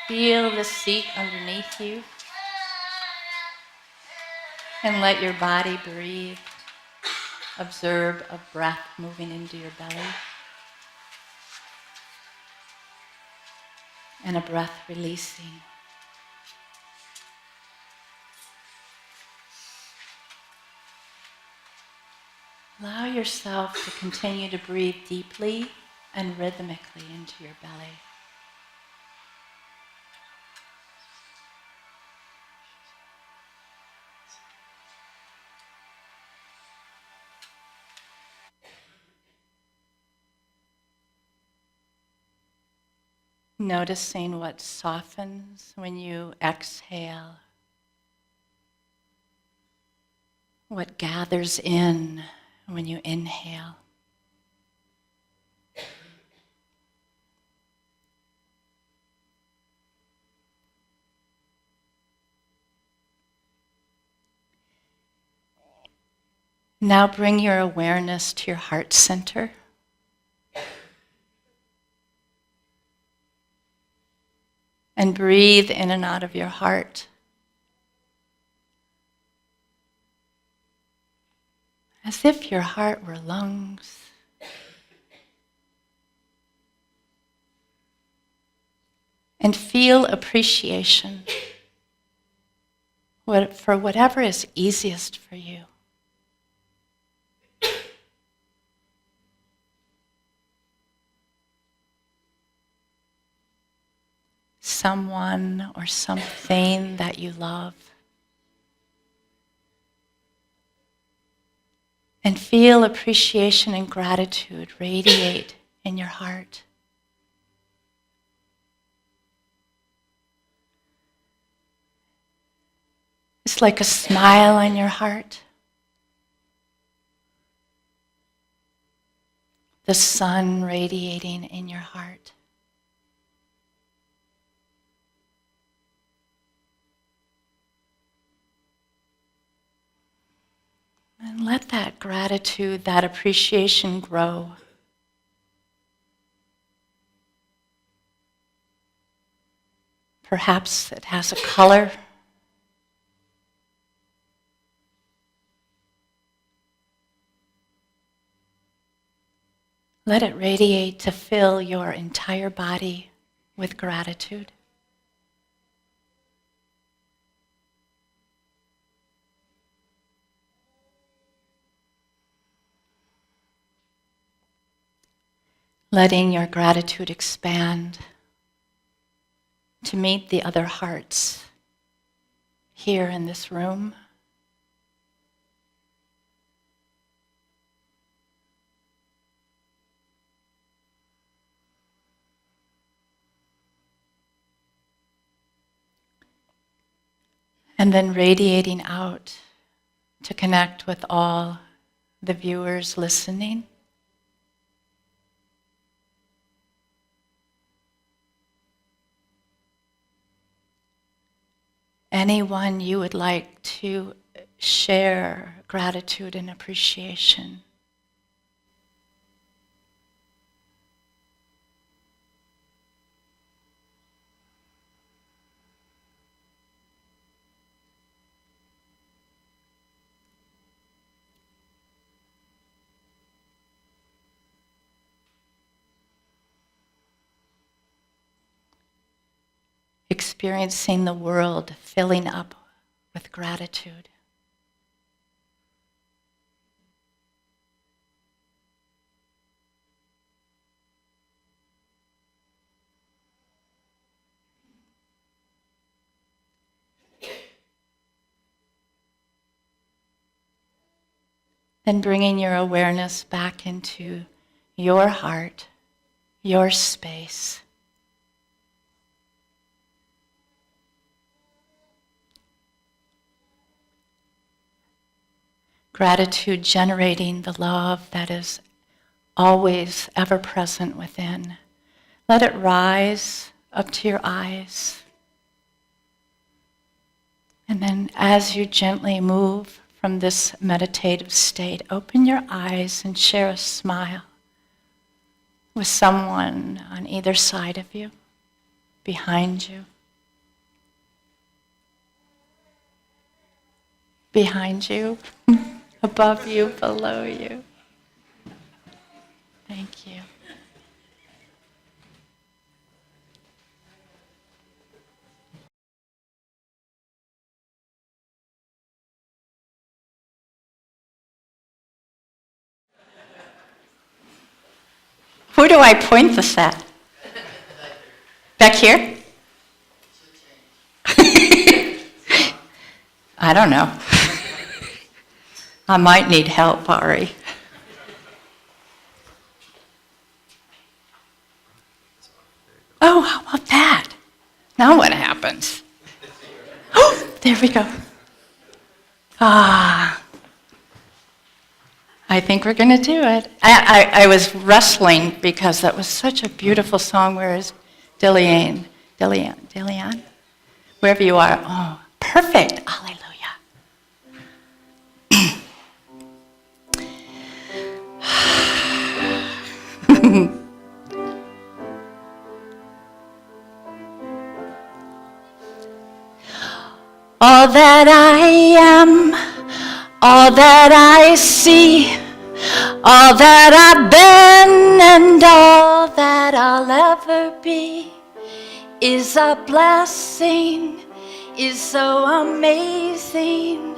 Feel the seat underneath you. And let your body breathe. Observe a breath moving into your belly. And a breath releasing. Allow yourself to continue to breathe deeply and rhythmically into your belly. Noticing what softens when you exhale, what gathers in when you inhale. Now bring your awareness to your heart center. And breathe in and out of your heart. As if your heart were lungs. And feel appreciation for whatever is easiest for you. Someone or something that you love. And feel appreciation and gratitude radiate in your heart. It's like a smile on your heart. The sun radiating in your heart. And let that gratitude, that appreciation grow. Perhaps it has a color. Let it radiate to fill your entire body with gratitude. Letting your gratitude expand to meet the other hearts here in this room. And then radiating out to connect with all the viewers listening. Anyone you would like to share gratitude and appreciation. Experiencing the world filling up with gratitude. Then bringing your awareness back into your heart, your space. Gratitude generating the love that is always ever present within. Let it rise up to your eyes. And then as you gently move from this meditative state, open your eyes and share a smile with someone on either side of you, behind you. behind you, above you, below you. Thank you. Who do I point this at? Back here? I don't know. I might need help, Ari. Oh, how about that? Now what happens? Oh, there we go. Ah, I think we're going to do it. I was wrestling because that was such a beautiful song. Where is Dillian? Dillian? Wherever you are. Oh, perfect. Hallelujah. All that I am, all that I see, all that I've been and all that I'll ever be is a blessing, is so amazing,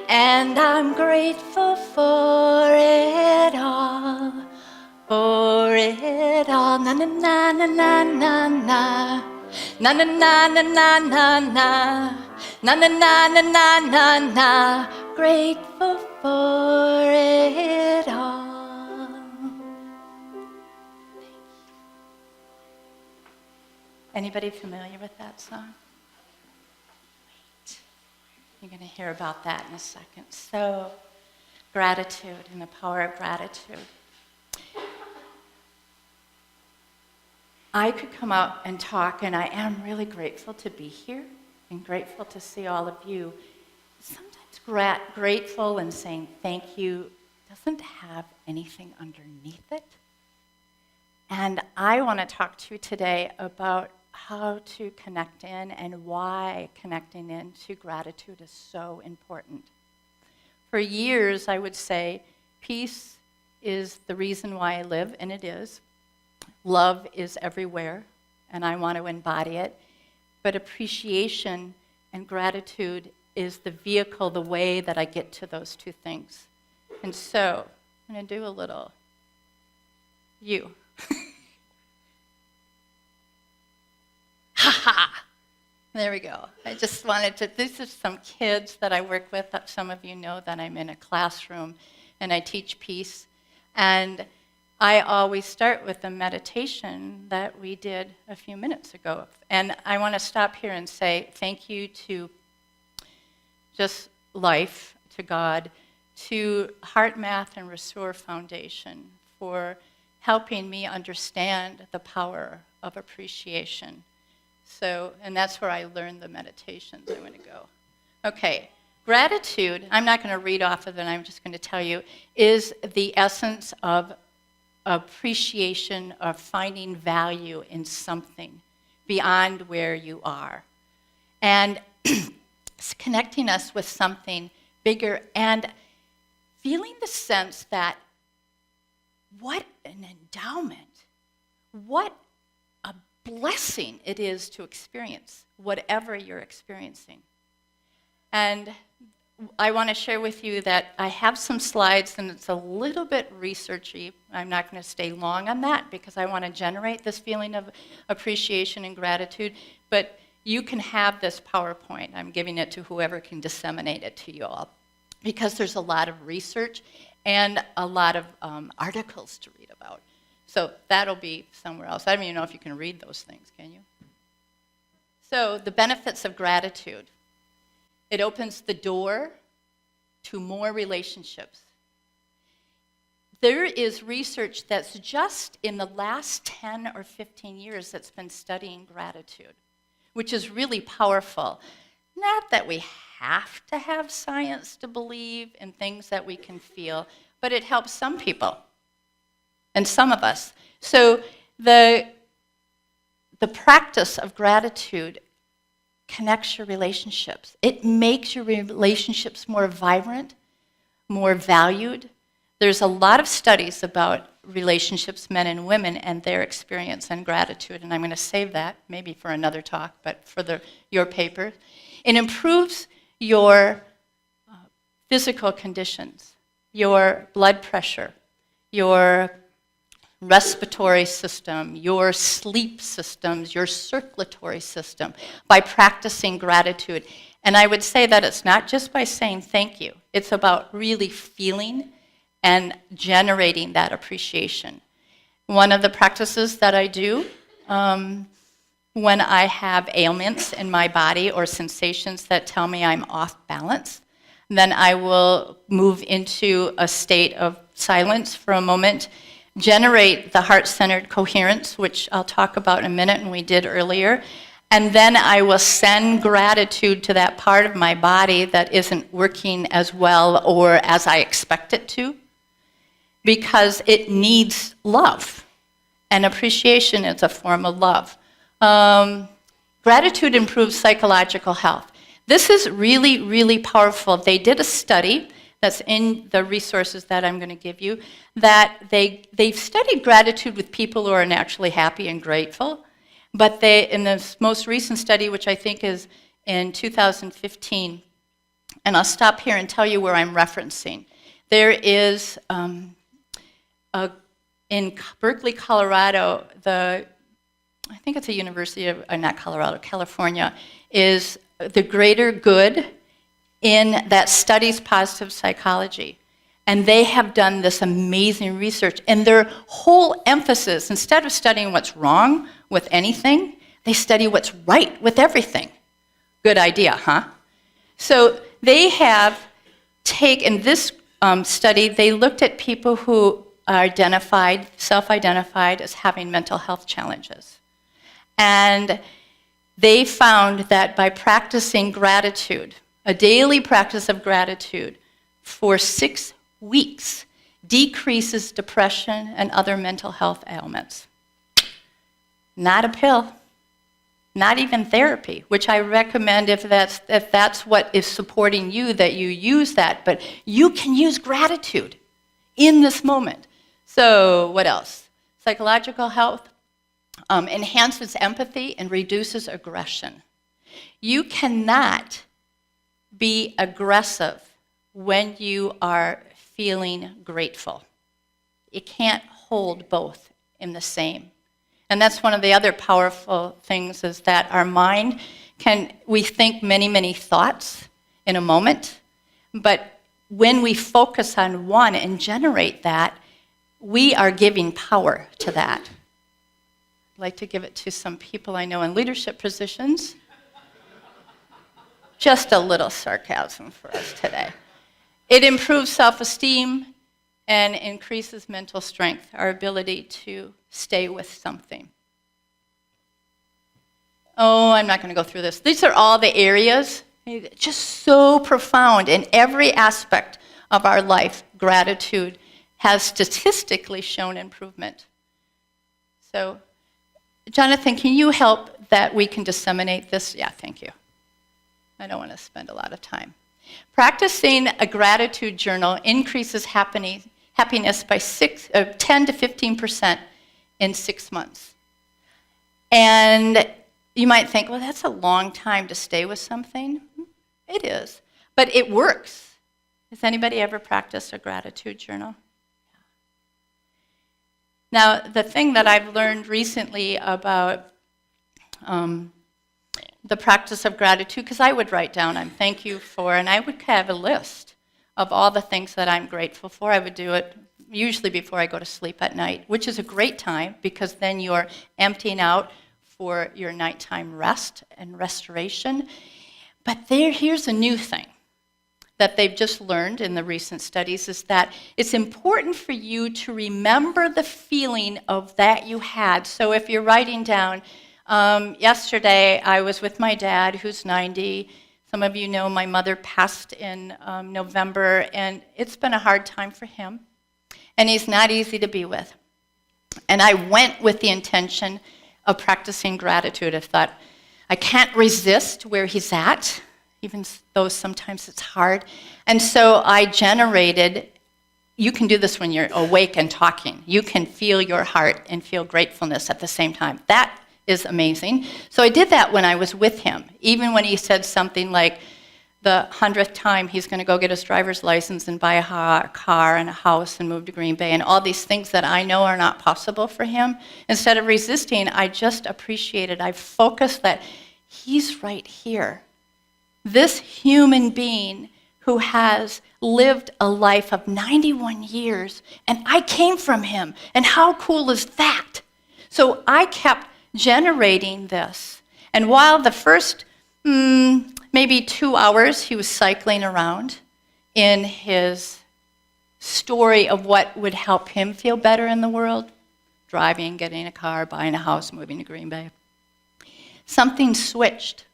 and I'm grateful for it all, for it all. Na na na na na na na, na na na na na na na. Na na na na na na na, grateful for it all. Anybody familiar with that song? Wait. You're going to hear about that in a second. So, gratitude and the power of gratitude. I could come out and talk, and I am really grateful to be here. And grateful to see all of you. Sometimes grateful and saying thank you doesn't have anything underneath it. And I want to talk to you today about how to connect in and why connecting in to gratitude is so important. For years, I would say peace is the reason why I live, and it is. Love is everywhere, and I want to embody it. But appreciation and gratitude is the vehicle, the way that I get to those two things. And so, I'm going to do a little you. Ha ha! There we go. I just wanted to, these are some kids that I work with. Some of you know that I'm in a classroom and I teach peace. And I always start with a meditation that we did a few minutes ago. And I want to stop here and say thank you to just life, to God, to Heart Math and Restore Foundation for helping me understand the power of appreciation. So, and that's where I learned the meditations. I'm going to go. Okay, gratitude, I'm not going to read off of it, I'm just going to tell you, is the essence of appreciation of finding value in something beyond where you are. And it's connecting us with something bigger and feeling the sense that what an endowment, what a blessing it is to experience whatever you're experiencing. And I want to share with you that I have some slides, and it's a little bit researchy. I'm not going to stay long on that because I want to generate this feeling of appreciation and gratitude. But you can have this PowerPoint. I'm giving it to whoever can disseminate it to you all because there's a lot of research and a lot of articles to read about. So that'll be somewhere else. I don't even know if you can read those things, can you? So the benefits of gratitude. It opens the door to more relationships. There is research that's just in the last 10 or 15 years that's been studying gratitude, which is really powerful. Not that we have to have science to believe in things that we can feel, but it helps some people and some of us. So the practice of gratitude connects your relationships. It makes your relationships more vibrant, more valued. There's a lot of studies about relationships, men and women, and their experience and gratitude, and I'm going to save that maybe for another talk, but for your paper. It improves your physical conditions, your blood pressure, your respiratory system, your sleep systems, your circulatory system, by practicing gratitude. And I would say that it's not just by saying thank you. It's about really feeling and generating that appreciation. One of the practices that I do when I have ailments in my body or sensations that tell me I'm off balance, then I will move into a state of silence for a moment, generate the heart-centered coherence, which I'll talk about in a minute and we did earlier, and then I will send gratitude to that part of my body that isn't working as well or as I expect it to, because it needs love, and appreciation is a form of love. Gratitude improves psychological health. This is really, really powerful. They did a study that's in the resources that I'm going to give you, that they've studied gratitude with people who are naturally happy and grateful, but in this most recent study, which I think is in 2015, and I'll stop here and tell you where I'm referencing. There is, in Berkeley, Colorado, I think it's a university of, not Colorado, California, is the greater good in that studies positive psychology. And they have done this amazing research. And their whole emphasis, instead of studying what's wrong with anything, they study what's right with everything. Good idea, huh? So they have taken this study, they looked at people who are self-identified as having mental health challenges. And they found that by practicing gratitude, a daily practice of gratitude for 6 weeks decreases depression and other mental health ailments. Not a pill, not even therapy, which I recommend if that's what is supporting you, that you use that, but you can use gratitude in this moment. So what else? Psychological health enhances empathy and reduces aggression. You cannot be aggressive when you are feeling grateful. You can't hold both in the same. And that's one of the other powerful things, is that our mind we think many, many thoughts in a moment, but when we focus on one and generate that, we are giving power to that. I'd like to give it to some people I know in leadership positions. Just a little sarcasm for us today. It improves self-esteem and increases mental strength, our ability to stay with something. Oh, I'm not going to go through this. These are all the areas, just so profound in every aspect of our life. Gratitude has statistically shown improvement. So, Jonathan, can you help that we can disseminate this? Yeah, thank you. I don't want to spend a lot of time. Practicing a gratitude journal increases happiness by 10 to 15% in 6 months. And you might think, well, that's a long time to stay with something. It is, but it works. Has anybody ever practiced a gratitude journal? Now, the thing that I've learned recently about the practice of gratitude, because I would write down, I'm thank you for, and I would have a list of all the things that I'm grateful for. I would do it usually before I go to sleep at night, which is a great time, because then you're emptying out for your nighttime rest and restoration. But here's a new thing that they've just learned in the recent studies, is that it's important for you to remember the feeling of that you had. So if you're writing down, yesterday I was with my dad, who's 90. Some of you know my mother passed in November, and it's been a hard time for him. And he's not easy to be with. And I went with the intention of practicing gratitude. I thought, I can't resist where he's at, even though sometimes it's hard. And so I generated, you can do this when you're awake and talking. You can feel your heart and feel gratefulness at the same time. That is amazing. So I did that when I was with him, even when he said something like, the 100th time he's going to go get his driver's license and buy a car and a house and move to Green Bay and all these things that I know are not possible for him. Instead of resisting, I just appreciated. I focused that he's right here. This human being who has lived a life of 91 years, and I came from him. And how cool is that? So I kept generating this. And while the first maybe 2 hours he was cycling around in his story of what would help him feel better in the world, driving, getting a car, buying a house, moving to Green Bay, something switched.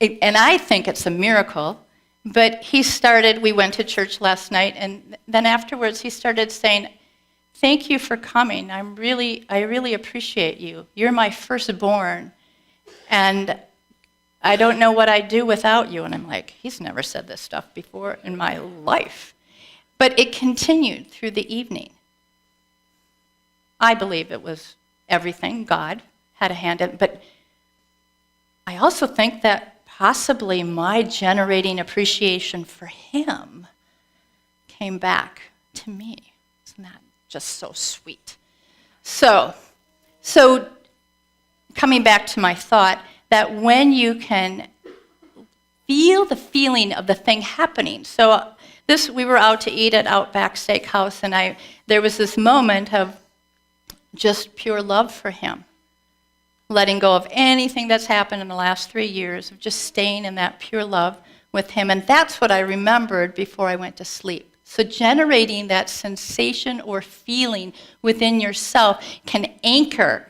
And I think it's a miracle, but we went to church last night, and then afterwards he started saying, thank you for coming. I really appreciate you. You're my firstborn, and I don't know what I'd do without you. And I'm like, he's never said this stuff before in my life. But it continued through the evening. I believe it was everything. God had a hand in it. But I also think that possibly my generating appreciation for him came back to me. Isn't that just so sweet? So coming back to my thought, that when you can feel the feeling of the thing happening. So we were out to eat at Outback Steakhouse, and there was this moment of just pure love for him, letting go of anything that's happened in the last 3 years, of just staying in that pure love with him. And that's what I remembered before I went to sleep. So generating that sensation or feeling within yourself can anchor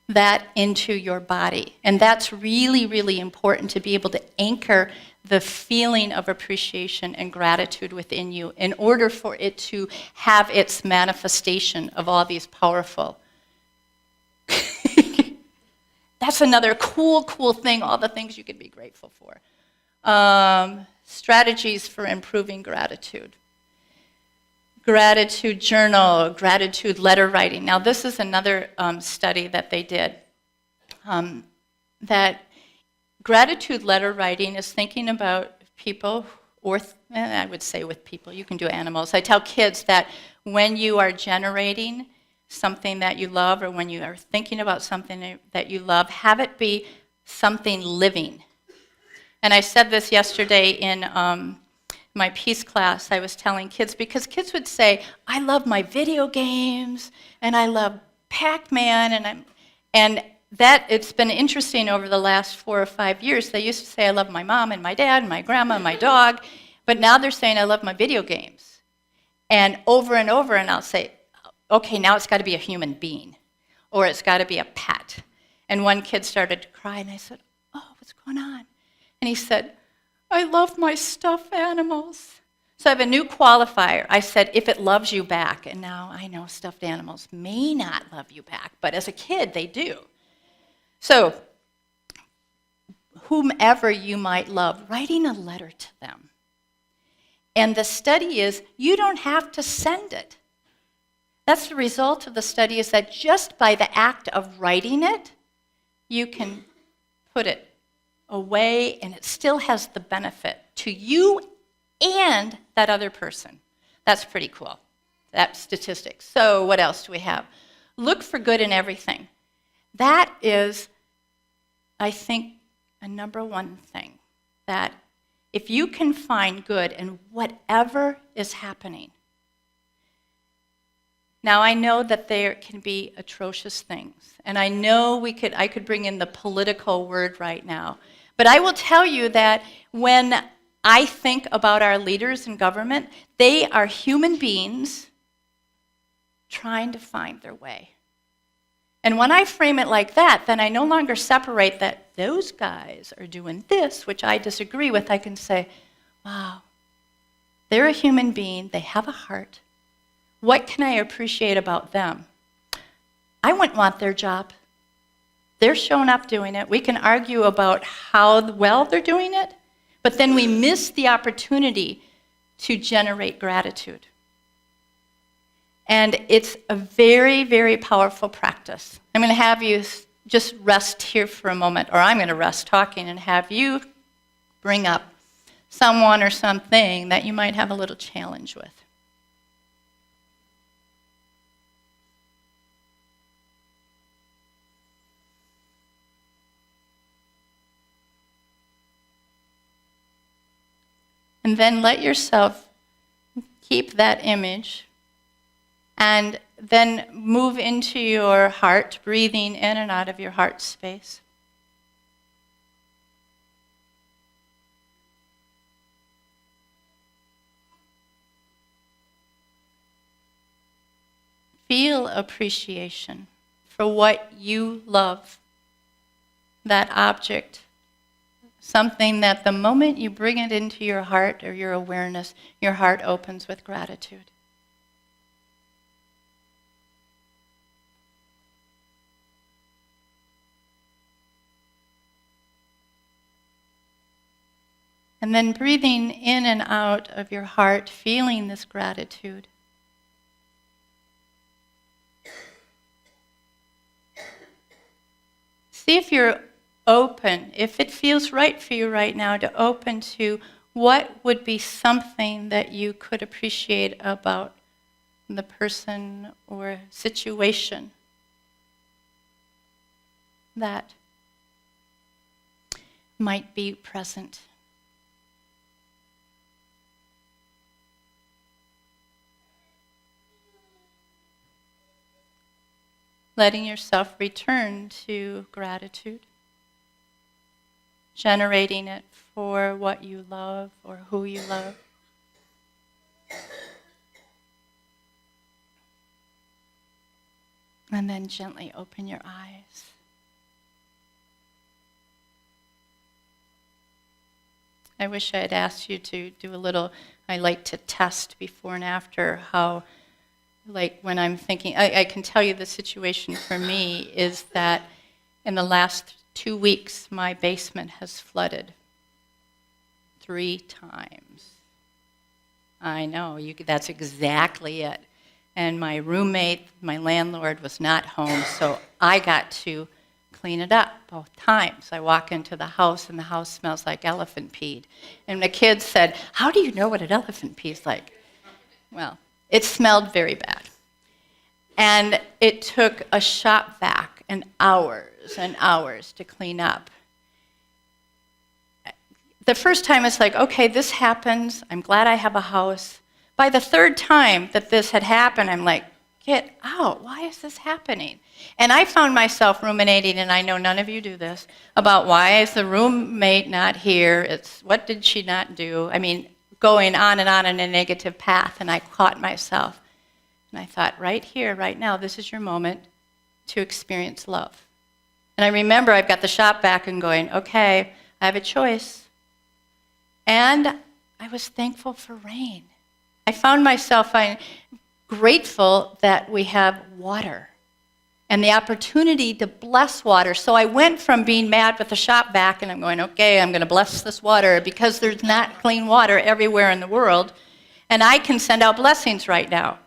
that into your body. And that's really, really important, to be able to anchor the feeling of appreciation and gratitude within you in order for it to have its manifestation of all these powerful. That's another cool thing, all the things you could be grateful for. Strategies for improving gratitude. Gratitude journal, gratitude letter writing. Now, this is another study that they did, that gratitude letter writing is thinking about people, or I would say with people, you can do animals. I tell kids that when you are generating something that you love, or when you are thinking about something that you love, have it be something living. And I said this yesterday in my peace class. I was telling kids, because kids would say, I love my video games, and I love Pac-Man, and that it's been interesting over the last 4 or 5 years. They used to say, I love my mom and my dad and my grandma and my dog, but now they're saying, I love my video games. And over, and I'll say, okay, now it's got to be a human being, or it's got to be a pet. And one kid started to cry, and I said, oh, what's going on? And he said, I love my stuffed animals. So I have a new qualifier. I said, if it loves you back. And now I know stuffed animals may not love you back, but as a kid, they do. So whomever you might love, writing a letter to them. And the study is, you don't have to send it. That's the result of the study, is that just by the act of writing it, you can put it away, and it still has the benefit to you and that other person. That's pretty cool, that statistic. So what else do we have? Look for good in everything. That is, I think, a number one thing, that if you can find good in whatever is happening. Now, I know that there can be atrocious things, and I know I could bring in the political word right now. But I will tell you that when I think about our leaders in government, they are human beings trying to find their way. And when I frame it like that, then I no longer separate that those guys are doing this, which I disagree with. I can say, wow, they're a human being, they have a heart. What can I appreciate about them? I wouldn't want their job. they're showing up doing it. We can argue about how well they're doing it, but then we miss the opportunity to generate gratitude. And it's a very, very powerful practice. I'm going to have you just rest here for a moment, or I'm going to rest talking and have you bring up someone or something that you might have a little challenge with. And then let yourself keep that image and then move into your heart, breathing in and out of your heart space. Feel appreciation for what you love, that object, something that the moment you bring it into your heart or your awareness, your heart opens with gratitude. And then breathing in and out of your heart, feeling this gratitude. See if you're open, if it feels right for you right now, to open to what would be something that you could appreciate about the person or situation that might be present. Letting yourself return to gratitude, generating it for what you love or who you love. And then gently open your eyes. I wish I had asked you to do a little, I like to test before and after how, like when I'm thinking, I can tell you the situation for me is that in the last 2 weeks, my basement has flooded 3 times. I know, that's exactly it. And my roommate, my landlord, was not home, so I got to clean it up both times. I walk into the house, and the house smells like elephant peed. And the kids said, "How do you know what an elephant pee is like?" Well, it smelled very bad. And it took a shop vac and hours to clean up. The first time it's like, okay, this happens. I'm glad I have a house. By the 3rd time that this had happened, I'm like, get out. Why is this happening? And I found myself ruminating, and I know none of you do this, about why is the roommate not here? It's what did she not do? I mean, going on in a negative path, and I caught myself. And I thought, right here, right now, this is your moment to experience love. And I remember I've got the shop vac and going, okay, I have a choice. And I was thankful for rain. I found myself grateful that we have water and the opportunity to bless water. So I went from being mad with the shop vac, and I'm going, okay, I'm going to bless this water because there's not clean water everywhere in the world, and I can send out blessings right now.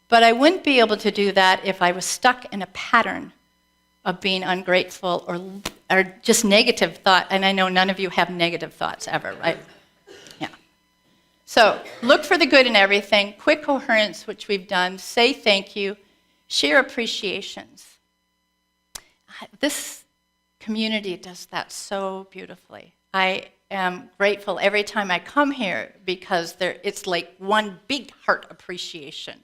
But I wouldn't be able to do that if I was stuck in a pattern of being ungrateful or just negative thought. And I know none of you have negative thoughts ever, right? Yeah. So look for the good in everything. Quick coherence, which we've done. Say thank you. Share appreciations. This community does that so beautifully. I am grateful every time I come here because it's like one big heart appreciation.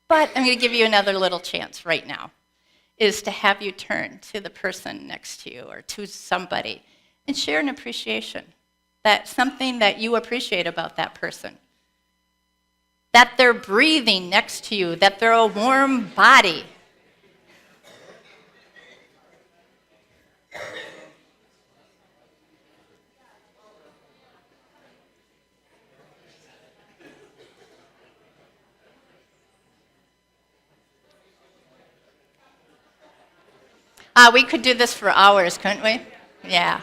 But I'm going to give you another little chance right now, is to have you turn to the person next to you or to somebody and share an appreciation, that something that you appreciate about that person, that they're breathing next to you, that they're a warm body. We could do this for hours, couldn't we? Yeah.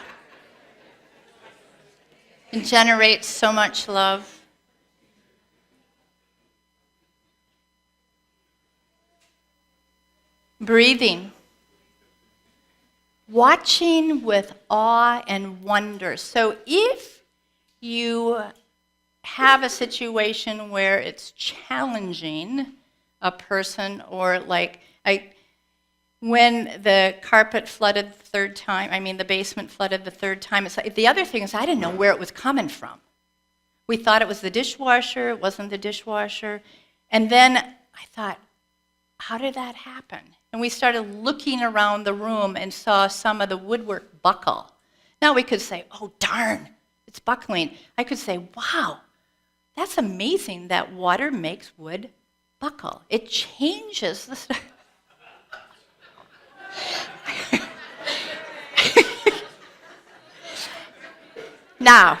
It generates so much love. Breathing. Watching with awe and wonder. So if you have a situation where it's challenging a person, or like when the carpet flooded the third time, the basement flooded the third time, it's like, the other thing is I didn't know where it was coming from. We thought it was the dishwasher, it wasn't the dishwasher. And then I thought, how did that happen? And we started looking around the room and saw some of the woodwork buckle. Now we could say, oh darn, it's buckling. I could say, wow, that's amazing that water makes wood buckle. It changes the Now,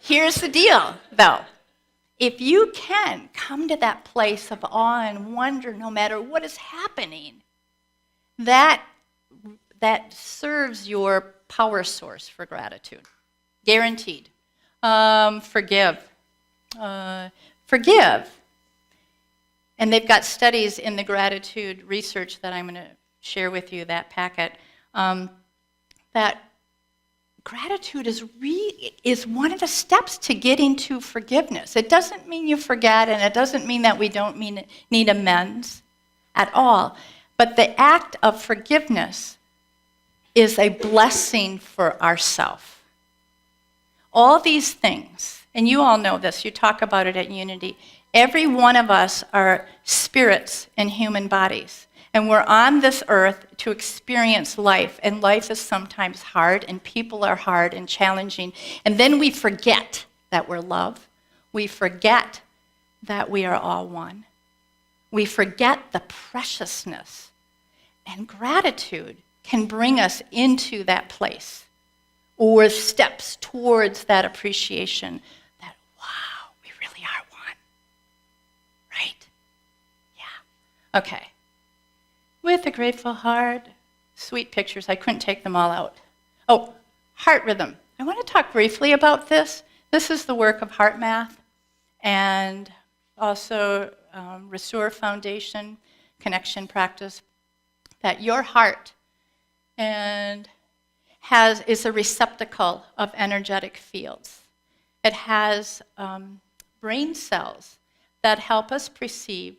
here's the deal, though. If you can come to that place of awe and wonder no matter what is happening, that serves your power source for gratitude. Guaranteed. Forgive. Forgive. And they've got studies in the gratitude research that I'm going to share with you, that packet, that gratitude is one of the steps to getting to forgiveness. It doesn't mean you forget, and it doesn't mean that we don't need amends at all. But the act of forgiveness is a blessing for ourselves. All these things, and you all know this, you talk about it at Unity, every one of us are spirits in human bodies. And we're on this earth to experience life, and life is sometimes hard, and people are hard and challenging. And then we forget that we're love. We forget that we are all one. We forget the preciousness. And gratitude can bring us into that place, or steps towards that appreciation that, wow, we really are one. Right? Yeah. Okay. With a grateful heart, sweet pictures. I couldn't take them all out. Oh, heart rhythm. I want to talk briefly about this. This is the work of Heart Math, and also Restore Foundation connection practice. That your heart is a receptacle of energetic fields. It has brain cells that help us perceive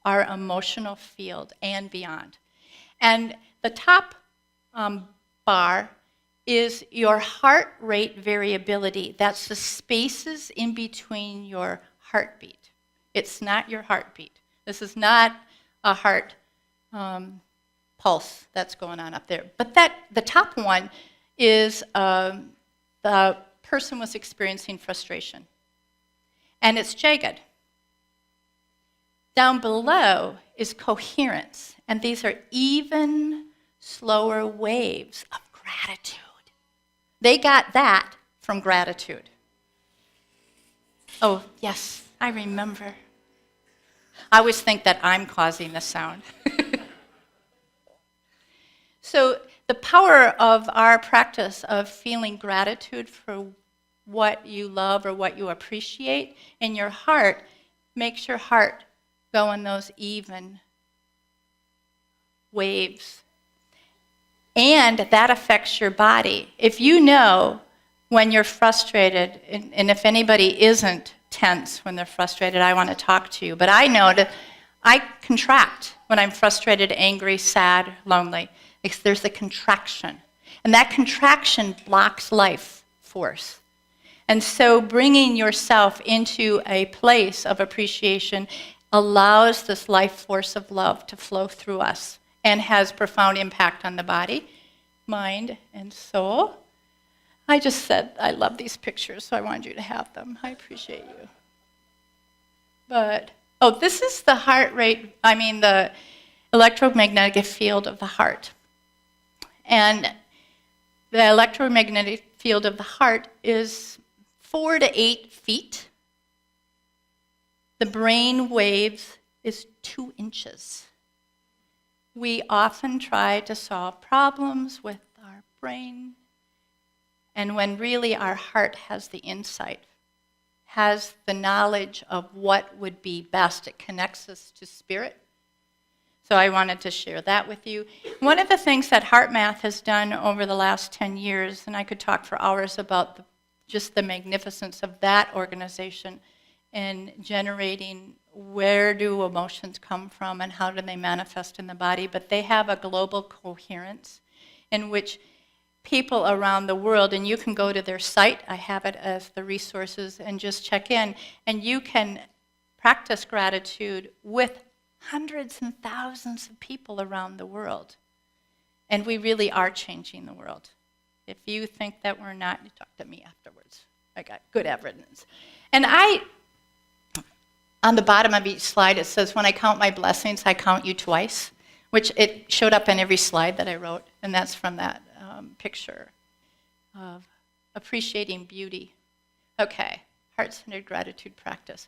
our emotional field and beyond. And the top bar is your heart rate variability. That's the spaces in between your heartbeat. It's not your heartbeat. This is not a heart pulse that's going on up there. But the top one is the person was experiencing frustration. And it's jagged. Down below is coherence, and these are even, slower waves of gratitude. They got that from gratitude. Oh, yes, I remember. I always think that I'm causing the sound. So the power of our practice of feeling gratitude for what you love or what you appreciate in your heart makes your heart go in those even waves. And that affects your body. If you know when you're frustrated, and if anybody isn't tense when they're frustrated, I want to talk to you. But I know that I contract when I'm frustrated, angry, sad, lonely. There's a contraction. And that contraction blocks life force. And so bringing yourself into a place of appreciation allows this life force of love to flow through us and has profound impact on the body, mind, and soul. I just said I love these pictures, so I wanted you to have them. I appreciate you. But, this is the heart rate, the electromagnetic field of the heart. And the electromagnetic field of the heart is 4 to 8 feet. The brain waves is 2 inches. We often try to solve problems with our brain, and when really our heart has the insight, has the knowledge of what would be best. It connects us to spirit. So I wanted to share that with you. One of the things that HeartMath has done over the last 10 years, and I could talk for hours about just the magnificence of that organization in generating where do emotions come from and how do they manifest in the body, but they have a global coherence in which people around the world, and you can go to their site, I have it as the resources, and just check in, and you can practice gratitude with hundreds and thousands of people around the world. And we really are changing the world. If you think that we're not, you talk to me afterwards. I got good evidence. And on the bottom of each slide, it says, when I count my blessings, I count you twice, which it showed up in every slide that I wrote, and that's from that picture of appreciating beauty. Okay, heart-centered gratitude practice.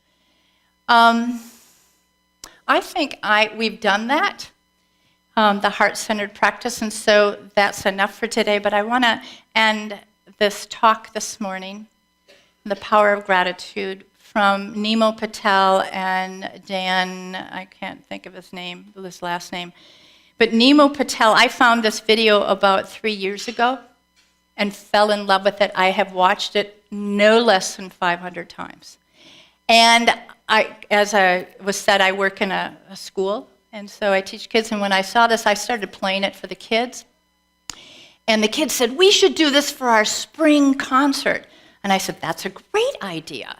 I think we've done that, the heart-centered practice, and so that's enough for today, but I want to end this talk this morning, The Power of Gratitude, from Nemo Patel and Dan, I can't think of his last name, but Nemo Patel, I found this video about 3 years ago and fell in love with it. I have watched it no less than 500 times. And as I was said, I work in a school, and so I teach kids, and when I saw this, I started playing it for the kids. And the kids said, we should do this for our spring concert. And I said, that's a great idea.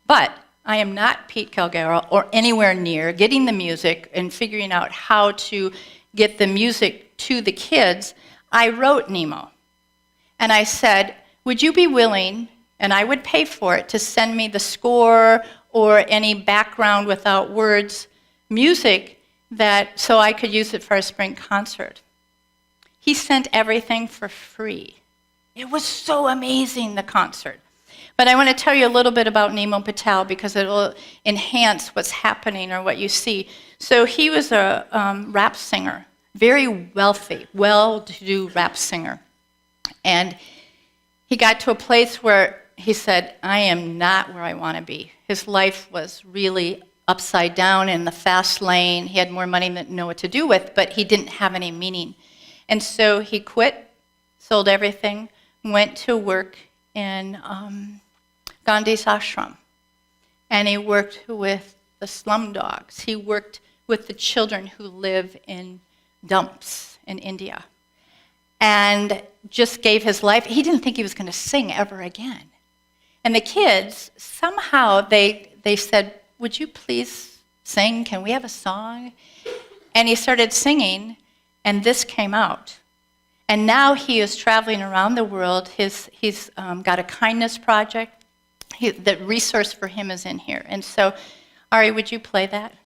But I am not Pete Calgaro or anywhere near getting the music and figuring out how to get the music to the kids. I wrote Nemo. And I said, would you be willing, and I would pay for it, to send me the score or any background without words music so I could use it for a spring concert? He sent everything for free. It was so amazing, the concert. But I want to tell you a little bit about Nemo Patel because it will enhance what's happening or what you see. So he was a rap singer, very wealthy, well-to-do rap singer. And he got to a place where he said, I am not where I want to be. His life was really upside down in the fast lane. He had more money than to know what to do with, but he didn't have any meaning. And so he quit, sold everything, went to work in Gandhi's ashram. And he worked with the slum dogs. He worked with the children who live in dumps in India. And just gave his life. He didn't think he was going to sing ever again. And the kids, somehow they said, would you please sing? Can we have a song? And he started singing, and this came out. And now he is traveling around the world. He's got a kindness project. The resource for him is in here. And so, Ari, would you play that?